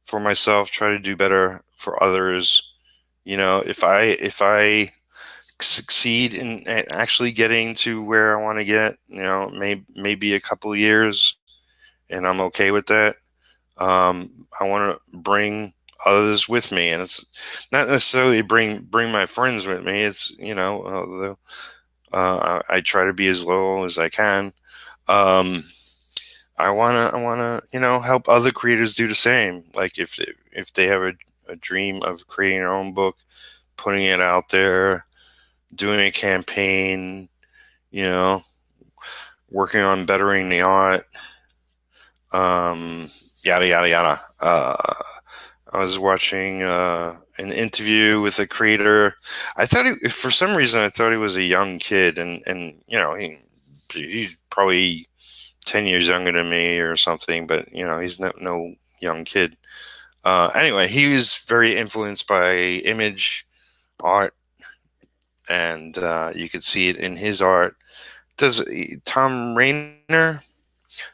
for myself, try to do better for others. If I succeed in actually getting to where I want to get, maybe a couple of years, and I'm okay with that. I want to bring others with me, and it's not necessarily bring my friends with me. It's I try to be as loyal as I can. Um, I wanna help other creators do the same. Like if they have a dream of creating their own book, putting it out there, doing a campaign, working on bettering the art, yada yada yada. I was watching an interview with a creator. For some reason, I thought he was a young kid, and he's probably 10 years younger than me or something, but he's no young kid. Anyway, he was very influenced by image art, and you could see it in his art. Tom Rayner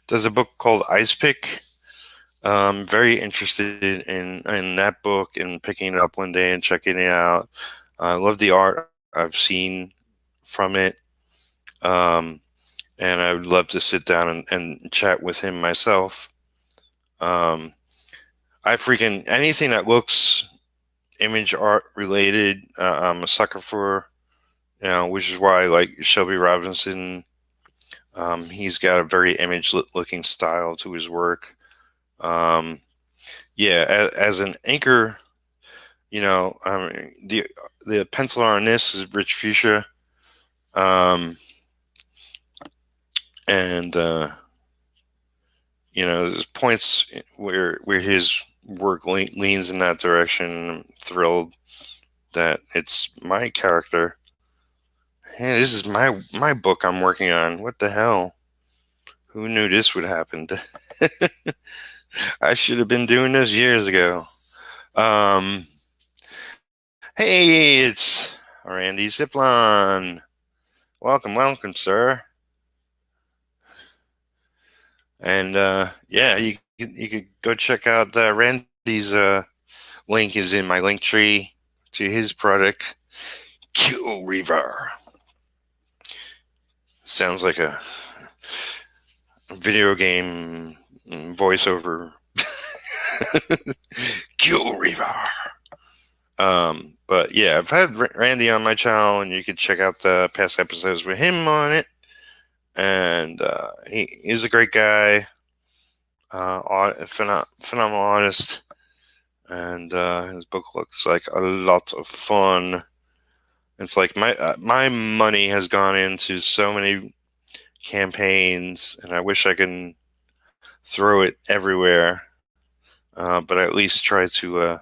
does a book called Ice Pick. Very interested in that book and picking it up one day and checking it out. I love the art I've seen from it. And I would love to sit down and chat with him myself. Um, I freaking anything that looks image art related, I'm a sucker for. Which is why I like Shelby Robinson. He's got a very image looking style to his work. Yeah, as an anchor The pencil on this is Rich Fuchsia, um, and there's points where his work leans in that direction. I'm thrilled that it's my character. Hey, this is my book I'm working on. What the hell? Who knew this would happen? I should have been doing this years ago. Um, hey, it's Randy Ziplon. Welcome, sir. And yeah, you could go check out Randy's link is in my link tree to his product, Kill Reaver. Sounds like a video game voiceover. Kill Reaver. But yeah, I've had Randy on my channel, and you could check out the past episodes with him on it. And he's a great guy, phenomenal artist, and his book looks like a lot of fun. It's like my money has gone into so many campaigns, and I wish I could throw it everywhere, but I at least try to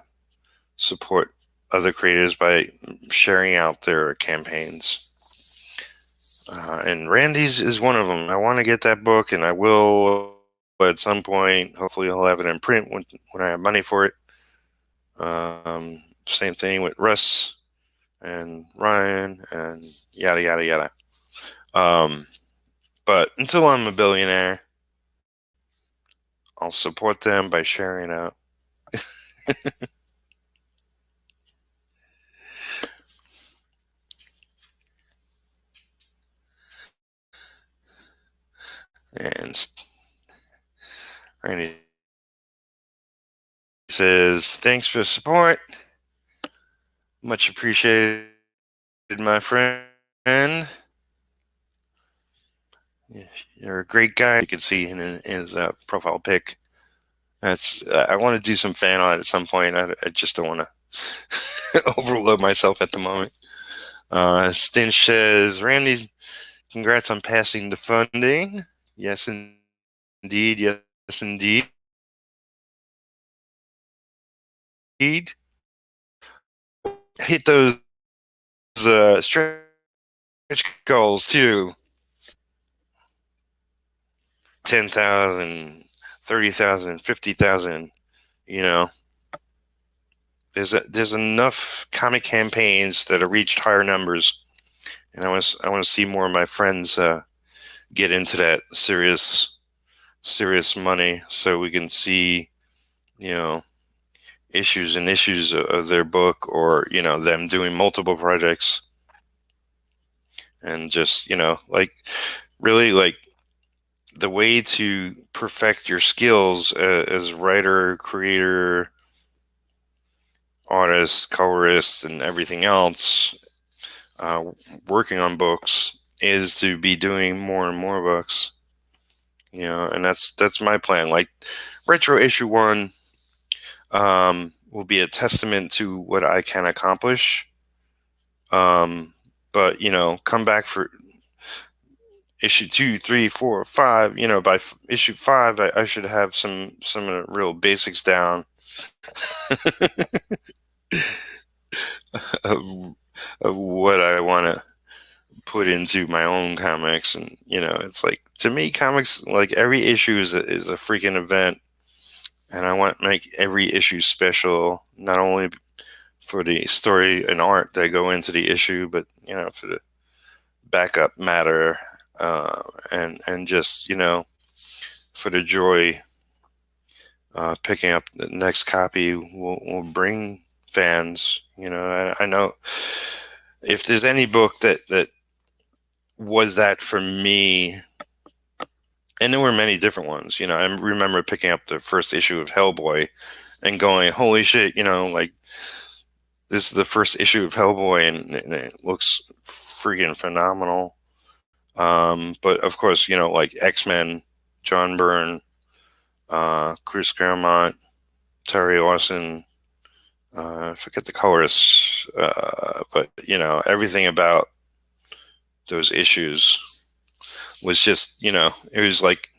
support other creators by sharing out their campaigns. And Randy's is one of them. I want to get that book, and I will at some point. Hopefully, I'll have it in print when I have money for it. Same thing with Russ and Ryan and yada yada yada. But until I'm a billionaire, I'll support them by sharing out. And Randy says, "Thanks for the support. Much appreciated, my friend. You're a great guy." You can see in his profile pic. I want to do some fan art at some point. I just don't want to overload myself at the moment. Stinch says, "Randy, congrats on passing the funding." Yes, indeed. Yes, indeed. Hit those stretch goals too. 10,000, 30,000, 50,000. There's enough comic campaigns that have reached higher numbers, and I want to see more of my friends get into that serious money, so we can see issues and issues of their book, or them doing multiple projects, and just really the way to perfect your skills as writer, creator, artist, colorist, and everything else, working on books, is to be doing more and more books. And that's my plan. Like Retro Issue 1 will be a testament to what I can accomplish. But come back for issue 2, 3, 4, 5. By issue 5, I should have some real basics down of what I want to put into my own comics. And it's like, to me, comics, like, every issue is a freaking event, and I want to make every issue special, not only for the story and art that go into the issue, but for the backup matter, and just for the joy picking up the next copy will bring fans. I know if there's any book that was that for me, and there were many different ones. I remember picking up the first issue of Hellboy and going, holy shit, like, this is the first issue of Hellboy, and it looks freaking phenomenal. But of course, like X-Men, John Byrne, Chris Claremont, Terry Lawson, I forget the colorists, but everything about those issues was just, it was like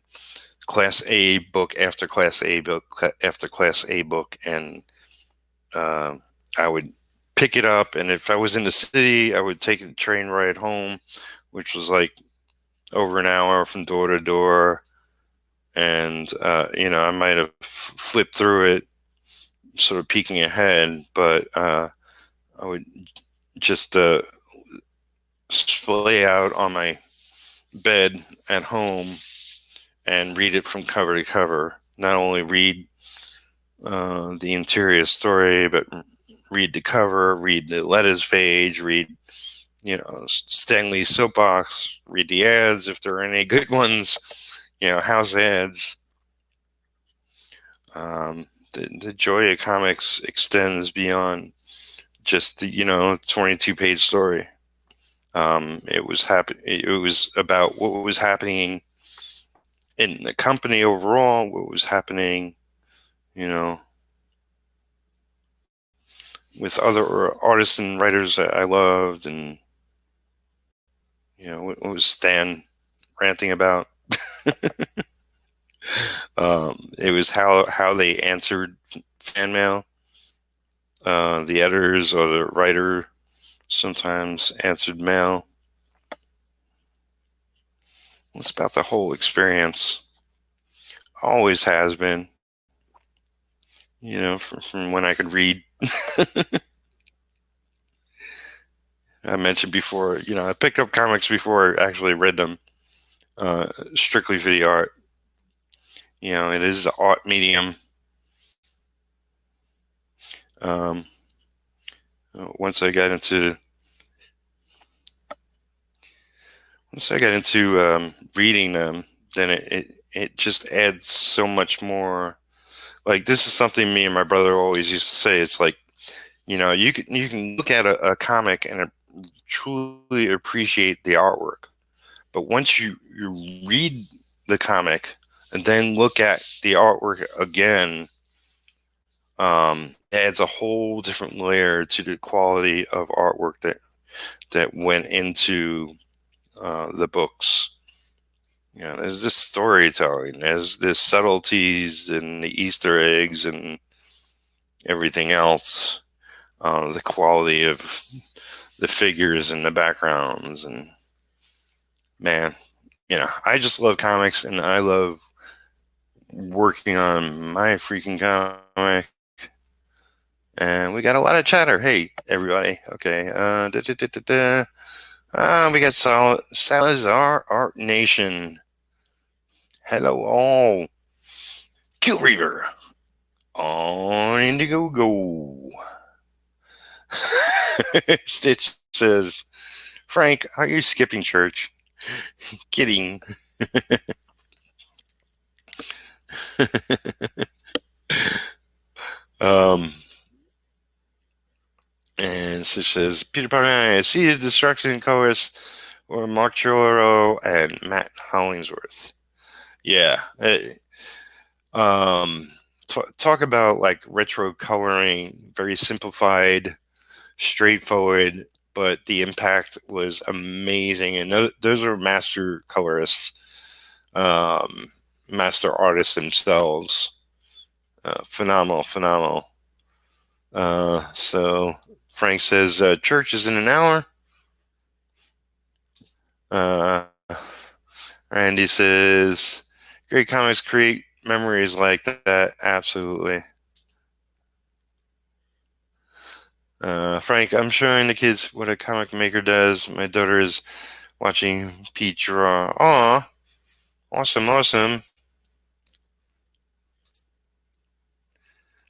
class A book after class A book after class A book, and uh, I would pick it up, and if I was in the city, I would take a train ride home, which was like over an hour from door to door, and I might have flipped through it, sort of peeking ahead, but I would just splay out on my bed at home and read it from cover to cover. Not only read the interior story, but read the cover, read the letters page, read Stanley's soapbox, read the ads if there are any good ones, house ads. The joy of comics extends beyond just the 22-page story. It was It was about what was happening in the company overall, what was happening, you know, with other artists and writers that I loved, and what was Stan ranting about. It was how they answered fan mail. The editors or the writer sometimes answered mail. It's about the whole experience. Always has been. From when I could read. I mentioned before, I picked up comics before I actually read them, strictly for the art. It is the art medium. Um, once I got into reading them, then it just adds so much more. Like, this is something me and my brother always used to say. It's like, you can look at a comic and truly appreciate the artwork, but once you read the comic and then look at the artwork again, adds a whole different layer to the quality of artwork that went into the books. There's this storytelling, there's this subtleties and the Easter eggs and everything else. The quality of the figures and the backgrounds, and man, I just love comics, and I love working on my freaking comic. And we got a lot of chatter. Hey, everybody. Okay. We got Salazar Art Nation. Hello, all. Kill Reaver on Indiegogo. Stitch says, Frank, are you skipping church? Kidding. And Stitch says, Peter Parker, I see the destruction colors or Mark Choro and Matt Hollingsworth. Yeah. Talk about like retro coloring, very simplified, straightforward, but the impact was amazing. And those are master colorists, master artists themselves. Phenomenal. So Frank says, church is in an hour. Randy says, great comics create memories like that. Absolutely. Frank, I'm showing the kids what a comic maker does. My daughter is watching Pete draw. Aw, awesome.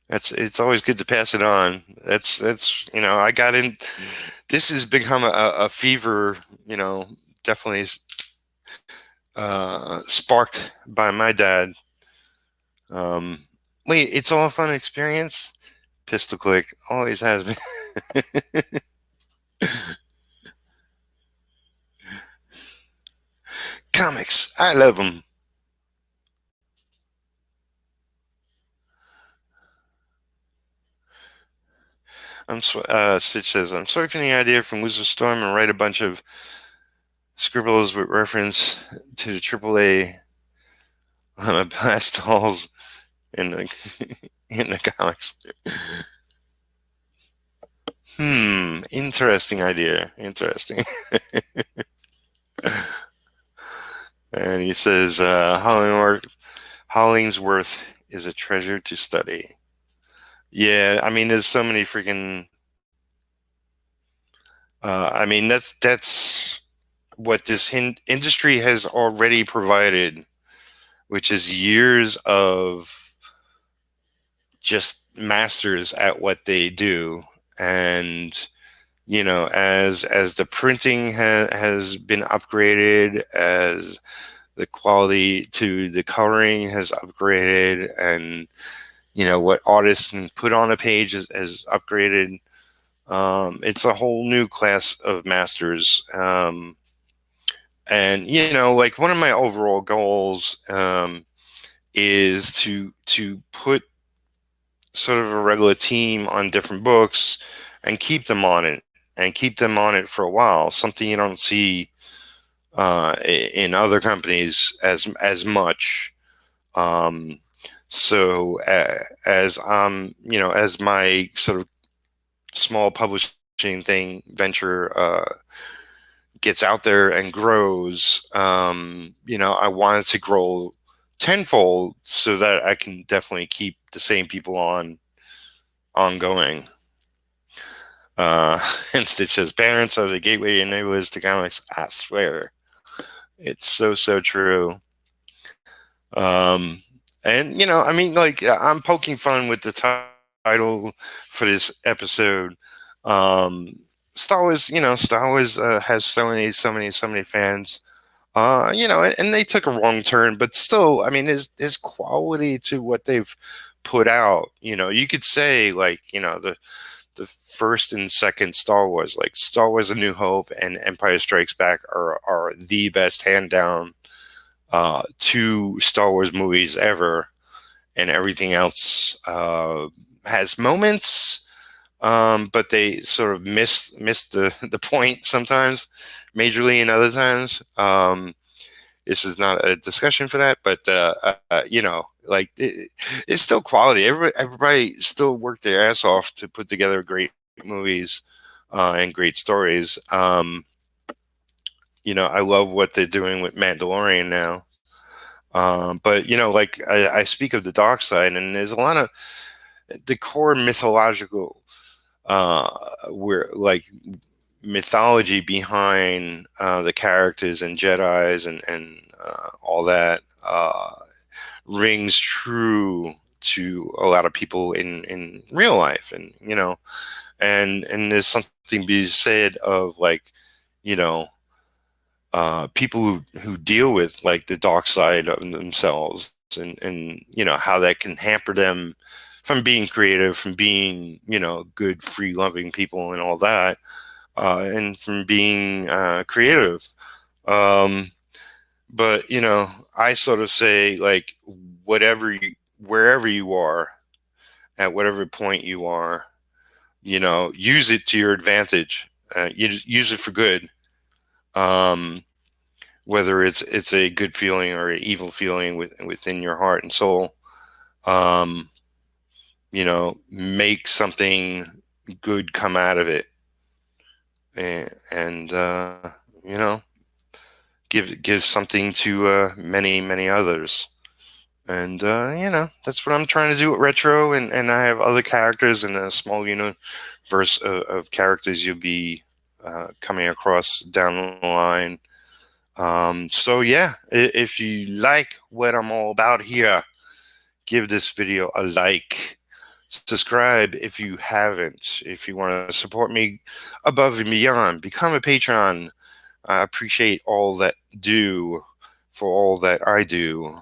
It's always good to pass it on. That's I got in. This has become a fever. Definitely sparked by my dad. Wait, it's all a fun experience. Pistol click always has been. Comics, I love them. Stitch says, I'm swiping the idea from Loser Storm and write a bunch of scribbles with reference to the AAA blast dolls in the in the comics. Interesting idea. Interesting. And he says, Hollingsworth is a treasure to study. Yeah, I mean, there's so many freaking. I mean, that's what this industry has already provided, which is years of just masters at what they do. And as the printing has been upgraded, as the quality to the coloring has upgraded, and what artists can put on a page has upgraded. It's a whole new class of masters. And like, one of my overall goals is to put sort of a regular team on different books and keep them on it for a while. Something you don't see in other companies as much. So as as my sort of small publishing venture gets out there and grows, I want it to grow tenfold so that I can definitely keep the same people ongoing. And Stitch says, parents are the gateway enablers to comics. I swear. It's so true. And I mean, like, I'm poking fun with the title for this episode. Star Wars has so many fans. And they took a wrong turn, but still, I mean, there's quality to what they've put out. You could say, like, the first and second Star Wars, like Star Wars: A New Hope and Empire Strikes Back, are the best hand down two Star Wars movies ever, and everything else has moments, but they sort of missed the point sometimes, majorly, and other times. This is not a discussion for that, but like, it's still quality. Everybody still worked their ass off to put together great movies and great stories. I love what they're doing with Mandalorian now. But like, I speak of the dark side, and there's a lot of the core mythological, where, like, mythology behind the characters and Jedis and all that rings true to a lot of people in real life, and and there's something to be said of, like, people who deal with, like, the dark side of themselves, and how that can hamper them from being creative, from being good, free loving people and all that, and from being creative. But I sort of say, like, wherever you are, at whatever point you are, use it to your advantage. You use it for good. Whether it's a good feeling or an evil feeling within your heart and soul, make something good come out of it, and give something to many others. And that's what I'm trying to do with Retro, and I have other characters in a small universe of characters you'll be coming across down the line. So yeah, if you like what I'm all about here, give this video a like. Subscribe if you haven't. If you want to support me above and beyond, become a patron. I appreciate all that do for all that I do.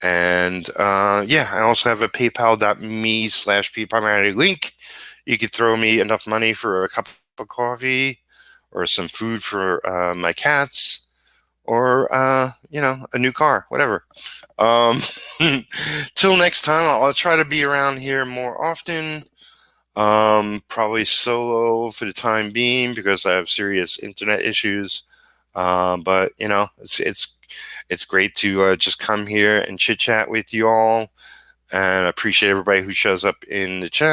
And yeah, I also have a paypal.me/PPalmiotti link. You could throw me enough money for a cup of coffee or some food for my cats, or a new car, whatever. Till next time, I'll try to be around here more often. Probably solo for the time being because I have serious internet issues. But you know, it's great to just come here and chit chat with you all, and I appreciate everybody who shows up in the chat.